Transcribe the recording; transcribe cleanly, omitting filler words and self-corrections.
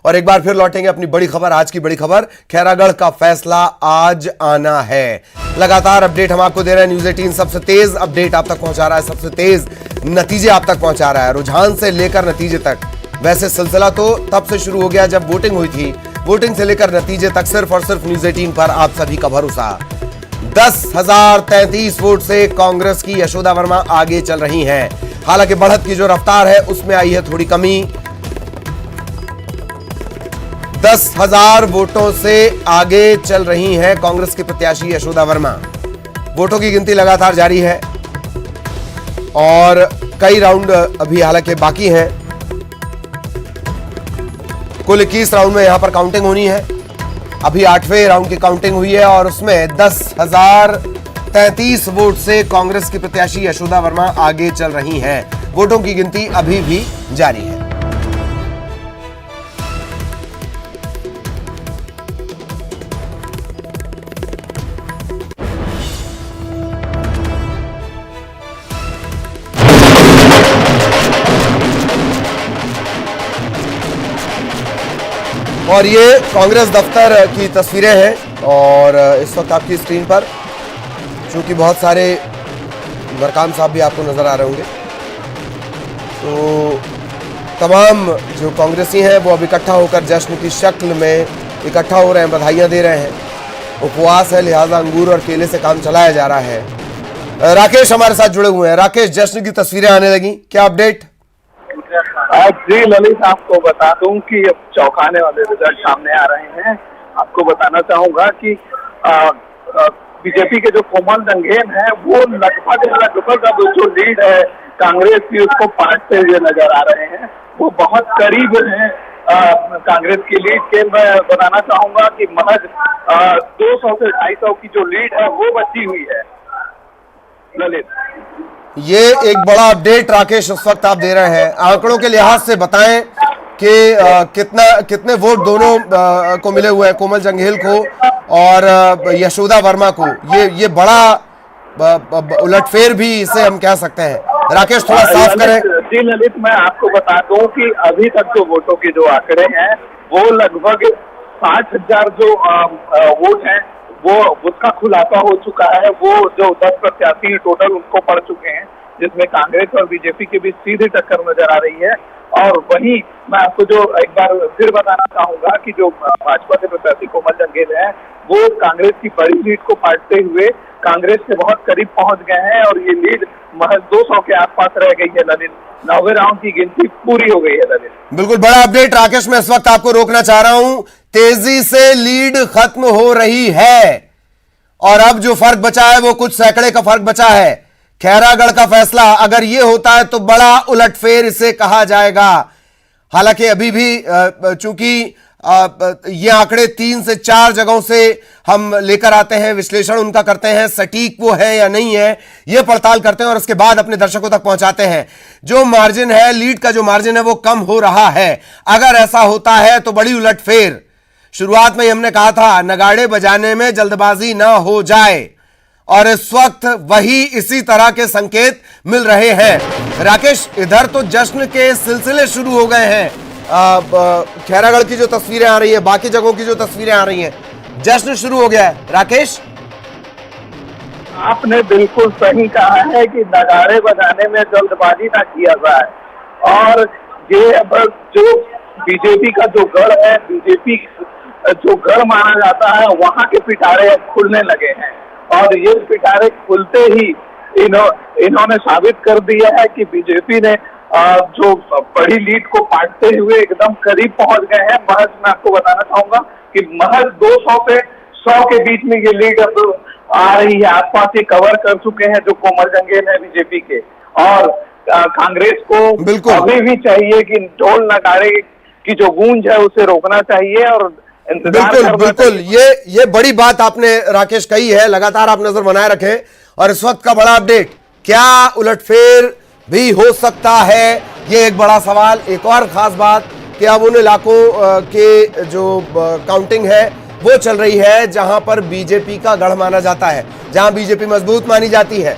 और एक बार फिर लौटेंगे अपनी बड़ी खबर। आज की बड़ी खबर, खैरागढ़ का फैसला आज आना है। लगातार अपडेट हम आपको दे रहे हैं। न्यूज़ 18 सबसे तेज अपडेट आप तक पहुंचा रहा है, सबसे तेज नतीजे आप तक पहुंचा रहा है, रुझान से लेकर नतीजे तक। वैसे सिलसिला तो तब से शुरू हो गया जब वोटिंग हुई थी। वोटिंग से लेकर नतीजे तक सिर्फ और सिर्फ न्यूज़ 18 पर आप सभी का भरोसा। 10,033 वोट से कांग्रेस की यशोदा वर्मा आगे चल रही हैं। हालांकि बढ़त की जो रफ्तार है उसमें आई है थोड़ी कमी। 10,000 वोटों से आगे चल रही हैं कांग्रेस की प्रत्याशी यशोदा वर्मा। वोटों की गिनती लगातार जारी है और कई राउंड अभी हालांकि बाकी हैं। कुल 21 राउंड में यहां पर काउंटिंग होनी है। अभी 8वें राउंड की काउंटिंग हुई है और उसमें 10,033 वोट से कांग्रेस की प्रत्याशी यशोदा वर्मा आगे चल रही हैं। वोटों की गिनती अभी भी जारी है। और ये कांग्रेस दफ्तर की तस्वीरें हैं और इस वक्त आपकी स्क्रीन पर चूंकि बहुत सारे मरकाम साहब भी आपको नजर आ रहे होंगे, तो तमाम जो कांग्रेसी हैं वो अब इकट्ठा होकर जश्न की शक्ल में इकट्ठा हो रहे हैं, बधाइयां दे रहे हैं। उपवास है, लिहाजा अंगूर और केले से काम चलाया जा रहा है। राकेश हमारे साथ जुड़े हुए हैं। राकेश, जश्न की तस्वीरें आने लगी, क्या अपडेट? जी ललित, आपको बता दूं कि अब चौंकाने वाले रिजल्ट सामने आ रहे हैं। आपको बताना चाहूंगा कि बीजेपी के जो कोमल रंगेन है वो लगभग अब जो लीड है कांग्रेस की उसको पाटते हुए नजर आ रहे हैं। वो बहुत करीब है कांग्रेस की लीड के। मैं बताना चाहूंगा कि महज 200 से 250 की जो लीड है वो बची हुई है। ललित, ये एक बड़ा अपडेट राकेश उस वक्त आप दे रहे हैं। आंकड़ों के लिहाज से बताएं कि कितने वोट दोनों को मिले हुए हैं, कोमल जंघेल को और यशोदा वर्मा को। ये बड़ा उलटफेर भी इसे हम कह सकते हैं। राकेश, थोड़ा साफ करें। जी ललित, मैं आपको बता दूं कि अभी तक जो वोटों के जो आंकड़े हैं वो लगभग 60,000 जो वोट हैं वो उसका खुलासा हो चुका है। वो जो 10 प्रत्याशी टोटल उनको पड़ चुके हैं, जिसमें कांग्रेस और बीजेपी के बीच सीधी टक्कर नजर आ रही है। और वहीं मैं आपको जो एक बार फिर बताना चाहूंगा कि जो भाजपा के प्रत्याशी कोमल जंघेल है वो कांग्रेस की बड़ी लीड को पाटते हुए कांग्रेस के बहुत करीब पहुंच गए हैं और ये लीड महज 200 के आसपास रह गई है। ललित, 9वें राउंड की गिनती पूरी हो गई है। ललित, बिल्कुल बड़ा अपडेट राकेश, मैं इस वक्त आपको रोकना चाह रहा हूं। तेजी से लीड खत्म हो रही है और अब जो फर्क बचा है वो कुछ सैकड़े का फर्क बचा है। खैरागढ़ का फैसला अगर ये होता है तो बड़ा उलटफेर इसे कहा जाएगा। हालांकि अभी भी चूंकि ये आंकड़े 3 से 4 जगहों से हम लेकर आते हैं, विश्लेषण उनका करते हैं, सटीक वो है या नहीं है ये पड़ताल करते हैं और उसके बाद अपने दर्शकों तक पहुंचाते हैं। जो मार्जिन है, लीड का जो मार्जिन है वो कम हो रहा है। अगर ऐसा होता है तो बड़ी उलटफेर। शुरुआत में हमने कहा था नगाड़े बजाने में जल्दबाजी ना हो जाए और इस वक्त वही इसी तरह के संकेत मिल रहे हैं। राकेश, इधर तो जश्न के सिलसिले शुरू हो गए हैं। खैरागढ़ की जो तस्वीरें आ रही है, बाकी जगहों की जो तस्वीरें आ रही हैं, जश्न शुरू हो गया है। राकेश, आपने बिल्कुल सही कहा है कि नगाड़े बजाने में जल्दबाजी ना किया जाए। और ये अब जो बीजेपी का जो गढ़ है, बीजेपी जो गढ़ माना जाता है, वहां के पिटारे खुलने लगे हैं और ये पिटारे खुलते ही इन्होंने साबित कर दिया है कि बीजेपी ने जो बड़ी लीड को पाटते हुए एकदम करीब पहुंच गए हैं। महज मैं आपको बताना चाहूंगा कि महज 200 से 100 के बीच में ये लीड अब आ रही है। आसपास ये कवर कर चुके हैं जो कोमल जंघेल है बीजेपी के। और कांग्रेस को अभी भी चाहिए कि ढोल नगाड़े की जो गूंज है उसे रोकना चाहिए और बिल्कुल ये बड़ी बात आपने राकेश कही है। लगातार आप नजर बनाए रखें और इस वक्त का बड़ा अपडेट, क्या उलटफेर भी हो सकता है, ये एक बड़ा सवाल। एक और खास बात कि अब उन इलाकों के जो काउंटिंग है वो चल रही है जहां पर बीजेपी का गढ़ माना जाता है, जहां बीजेपी मजबूत मानी जाती है।